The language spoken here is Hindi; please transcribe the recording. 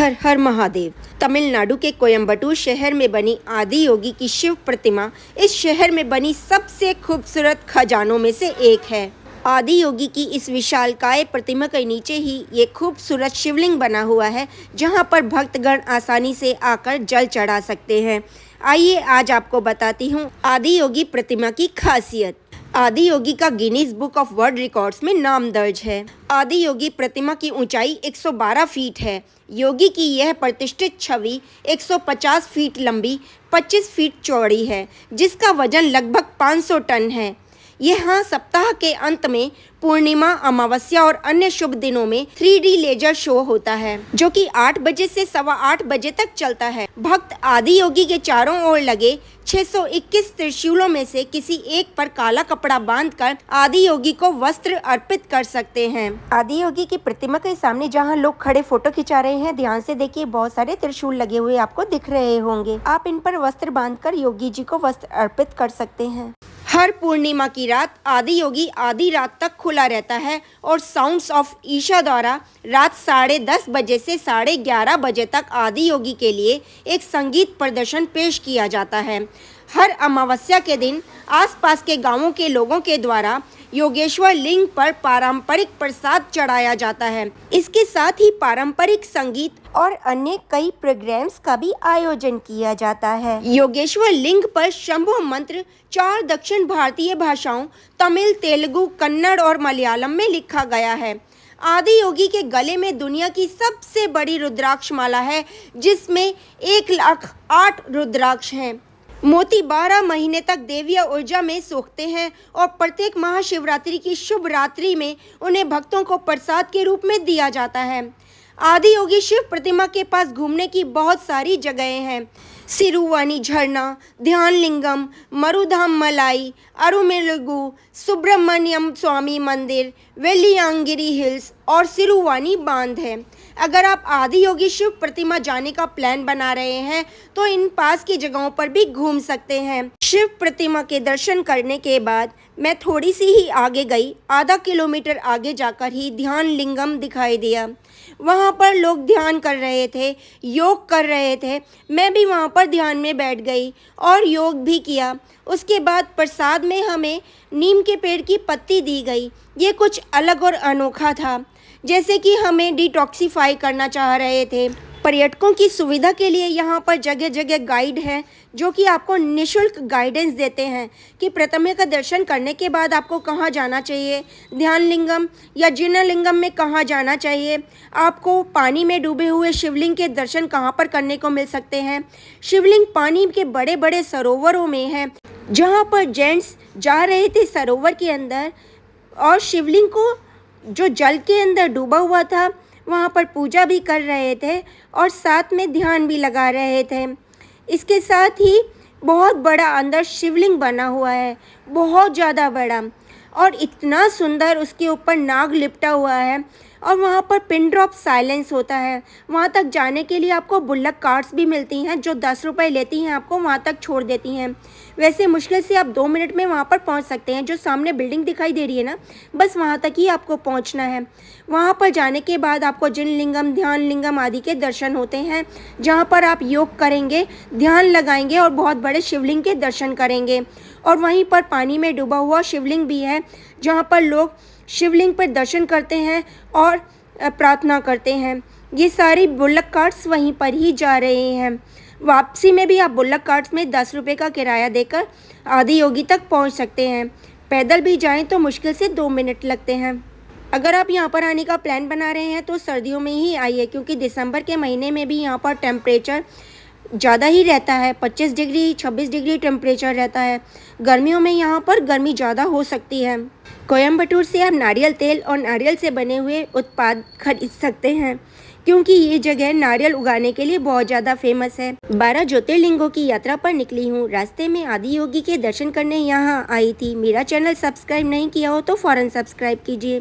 हर हर महादेव। तमिलनाडु के कोयम्बटूर शहर में बनी आदि योगी की शिव प्रतिमा इस शहर में बनी सबसे खूबसूरत खजानों में से एक है। आदि योगी की इस विशालकाय प्रतिमा के नीचे ही ये खूबसूरत शिवलिंग बना हुआ है, जहां पर भक्तगण आसानी से आकर जल चढ़ा सकते हैं। आइए आज आपको बताती हूँ आदि योगी प्रतिमा की खासियत। आदि योगी का Guinness book of world records में नाम दर्ज है। आदि योगी प्रतिमा की ऊंचाई 112 फीट है। योगी की यह प्रतिष्ठित छवि 150 फीट लंबी, 25 फीट चौड़ी है, जिसका वजन लगभग 500 टन है। यहाँ सप्ताह के अंत में पूर्णिमा, अमावस्या और अन्य शुभ दिनों में 3D लेजर शो होता है, जो कि 8 बजे से 8:15 बजे तक चलता है। भक्त आदि योगी के चारों ओर लगे 621 त्रिशूलों में से किसी एक पर काला कपड़ा बांधकर आदि योगी को वस्त्र अर्पित कर सकते हैं। आदि योगी की प्रतिमा के सामने जहां लोग खड़े फोटो खिंचा रहे हैं, ध्यान से देखिए, बहुत सारे त्रिशूल लगे हुए आपको दिख रहे होंगे। आप इन पर वस्त्र बांधकर योगी जी को वस्त्र अर्पित कर सकते हैं। हर पूर्णिमा की रात आदि योगी आधी रात तक खुला रहता है और साउंड्स ऑफ ईशा द्वारा रात 10:30 बजे से 11:30 बजे तक आदि योगी के लिए एक संगीत प्रदर्शन पेश किया जाता है। हर अमावस्या के दिन आसपास के गांवों के लोगों के द्वारा योगेश्वर लिंग पर पारंपरिक प्रसाद चढ़ाया जाता है। इसके साथ ही पारंपरिक संगीत और अन्य कई प्रोग्राम्स का भी आयोजन किया जाता है। योगेश्वर लिंग पर शंभु मंत्र 4 दक्षिण भारतीय भाषाओं तमिल, तेलुगु, कन्नड़ और मलयालम में लिखा गया है। आदि योगी के गले में दुनिया की सबसे बड़ी रुद्राक्ष माला है, जिसमें 1,08,000 रुद्राक्ष हैं। मोती 12 महीने तक दैवीय ऊर्जा में सोखते हैं और प्रत्येक महाशिवरात्रि की शुभ रात्रि में उन्हें भक्तों को प्रसाद के रूप में दिया जाता है। आदि योगी शिव प्रतिमा के पास घूमने की बहुत सारी जगहें हैं। सिरुवानी झरना, ध्यान लिंगम, मरुधाम मलाई, अरुमेलुगु, सुब्रमण्यम स्वामी मंदिर, वेलियांगिरी हिल्स और सिरुवानी बांध है। अगर आप आदि योगी शिव प्रतिमा जाने का प्लान बना रहे हैं तो इन पास की जगहों पर भी घूम सकते हैं। शिव प्रतिमा के दर्शन करने के बाद मैं थोड़ी सी ही आगे गई। आधा किलोमीटर आगे जाकर ही ध्यान लिंगम दिखाई दिया। वहाँ पर लोग ध्यान कर रहे थे, योग कर रहे थे। मैं भी वहाँ पर ध्यान में बैठ गई और योग भी किया। उसके बाद प्रसाद में हमें नीम के पेड़ की पत्ती दी गई। ये कुछ अलग और अनोखा था, जैसे कि हमें डिटॉक्सिफाई करना चाह रहे थे। पर्यटकों की सुविधा के लिए यहाँ पर जगह जगह गाइड हैं, जो कि आपको निःशुल्क गाइडेंस देते हैं कि प्रतिमा का दर्शन करने के बाद आपको कहाँ जाना चाहिए, ध्यान लिंगम या जिनलिंगम में कहाँ जाना चाहिए, आपको पानी में डूबे हुए शिवलिंग के दर्शन कहाँ पर करने को मिल सकते हैं। शिवलिंग पानी के बड़े बड़े सरोवरों में है, जहाँ पर जेंट्स जा रहे थे सरोवर के अंदर और शिवलिंग को जो जल के अंदर डूबा हुआ था वहाँ पर पूजा भी कर रहे थे और साथ में ध्यान भी लगा रहे थे। इसके साथ ही बहुत बड़ा अंदर शिवलिंग बना हुआ है, बहुत ज़्यादा बड़ा, और इतना सुंदर उसके ऊपर नाग लिपटा हुआ है और वहाँ पर पिन ड्रॉप साइलेंस होता है। वहाँ तक जाने के लिए आपको बुल्लक कार्ट्स भी मिलती हैं, जो 10 रुपये लेती हैं, आपको वहाँ तक छोड़ देती हैं। वैसे मुश्किल से आप 2 मिनट में वहाँ पर पहुँच सकते हैं। जो सामने बिल्डिंग दिखाई दे रही है ना, बस वहाँ तक ही आपको पहुँचना है। वहाँ पर जाने के बाद आपको जिन लिंगम, ध्यान लिंगम आदि के दर्शन होते हैं, जहाँ पर आप योग करेंगे, ध्यान लगाएंगे और बहुत बड़े शिवलिंग के दर्शन करेंगे। और वहीं पर पानी में डूबा हुआ शिवलिंग भी है, जहाँ पर लोग शिवलिंग पर दर्शन करते हैं और प्रार्थना करते हैं। ये सारी बुल्लक कार्ट्स वहीं पर ही जा रहे हैं। वापसी में भी आप बुल्लक कार्ट्स में 10 रुपये का किराया देकर आदि योगी तक पहुंच सकते हैं। पैदल भी जाएं तो मुश्किल से 2 मिनट लगते हैं। अगर आप यहाँ पर आने का प्लान बना रहे हैं तो सर्दियों में ही आइए, क्योंकि दिसंबर के महीने में भी यहाँ पर टेम्परेचर ज़्यादा ही रहता है। 25 डिग्री 26 डिग्री टेम्परेचर रहता है। गर्मियों में यहाँ पर गर्मी ज़्यादा हो सकती है। कोयम्बटूर से आप नारियल तेल और नारियल से बने हुए उत्पाद खरीद सकते हैं, क्योंकि ये जगह नारियल उगाने के लिए बहुत ज़्यादा फेमस है। 12 ज्योतिर्लिंगों की यात्रा पर निकली हूँ। रास्ते में आदि योगी के दर्शन करने यहाँ आई थी। मेरा चैनल सब्सक्राइब नहीं किया हो तो फ़ौरन सब्सक्राइब कीजिए।